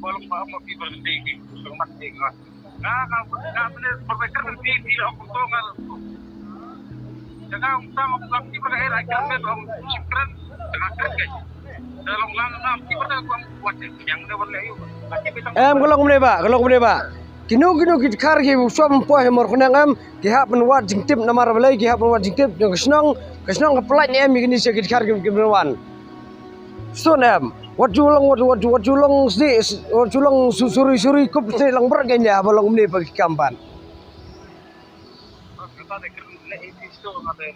Walau apa di berhenti di tempat ini kan. Nah, benar berpikir di aku tahu kan. Jangan sama lagi pada era kerja om sikran dengan kerja. Dalam langkah kita pada buat yang dah boleh yuk. Kalau Pak. Kino kit kar ki som po he mor khunang am ki ha pen wat jing tip namar balai ki ha pen wat jing tip ng kesnong ka plat ni am ki ni se kit kar ki wan. So nam wat julong wat julong suri kup se lang ber ganya balong ni pa kampan. Kita ada kerja ini itu ada.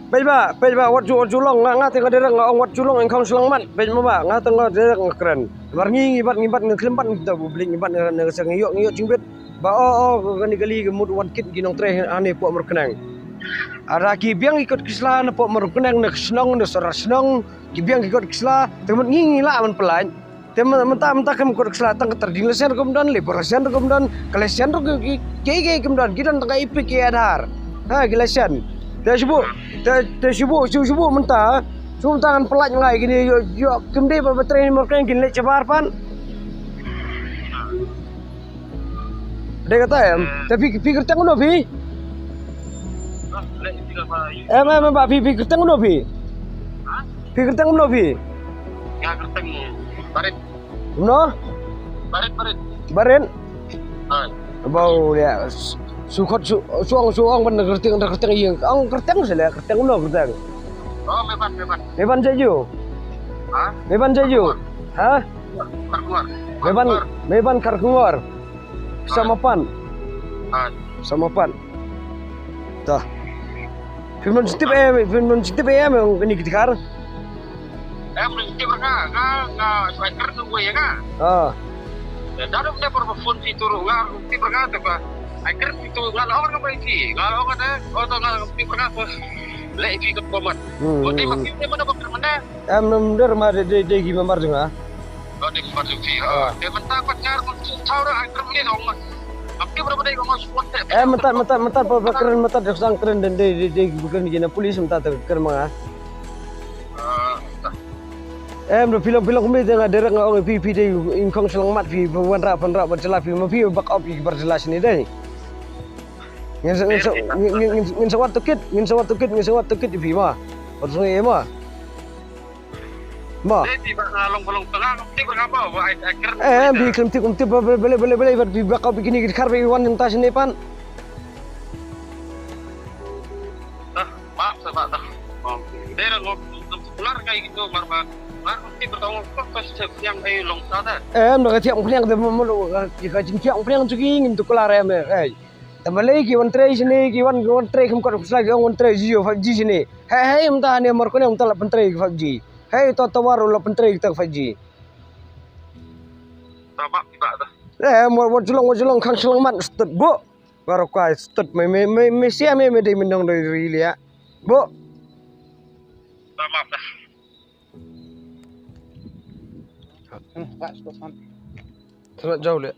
Pejba wat julong nga tengah derang ong wat julong engkong selang mat pejma ba nga tengah derang keren. Warngi ngibat ngkelempat kita beli ngibat ne sang ngiyok jingbet ba gali gemut wat kit ginong tre ane pok merkenang. Ara ki biang ikut kisla na pok merkenang ne senong ne sora senong ki biang ikut kisla temen ngingi la man pelan. Temen mentah kem ikut kisla tang terdinglesen kemudian liberasian kemudian kelesian ki kemudian kita tang ipik ki adhar. Ha kelesian. Subuh mentah. Cuma tangan pelat ngai gini yo kemde bertrain mereka gini cebar pan. Dia kata tapi fikir tengok no fi. Mbak fikir tengok no fi. Fikir tengok no fi. Ya kerteng baret. No? Baret. Bau dia. Suang ban kerteng yang ang kerteng sila kerteng no kerteng. Oh, Meban Jaju. Hah? Meban Jaju. Hah? Karkuar. Meban Karkuar. Sama pan. Sama pan. Dah. Firman sitip yang ini kita kar. Sitip striker tu gue ya kan? Dalam dia perform itu ruang sitip tu kan. Akhir itu kalau orang apa ini? Kalau ada orang sitip tu lek ikut komat. Dia maksudnya mana bakar mana? Nomor mana dia gimana juga? Dia masuk sih. Dia mentah pacar masuk tahu dah akhir ni dong. Tapi berapa dia masuk kuat? Mentah perbakaran mentah dia sang keren dan dia bukan di polis mentah keren mah. Film kami tengah derang orang pipi dia ingkong selamat pi panra bercelah pi mapi back up berjelas ni deh. Ngin sawat tukit di bima. Terus ni mah. Di balong tengah nanti berapa? Akhir. Bi kemti beli di bakau begini di karbe wan yang tas ni pan. Maaf sebab dia keluar kayak gitu marah nanti bertanggung jawab yang long sada. Nak tiap punya jika tiap punya cuci untuk keluar Tamalai ki wan tray sini ki wan tray kem kor lagi wan tray Jio 5G sini. Hey mentah ni marko ni mentah 8 tray 5G. Hey waru 8 tray tak 5G. Sama tiba dah. Wajulong kang selamat stud bu. Baru kau stud mesi ame dei mendong dari ya. Bu. Sama dah. Sangat jauh le.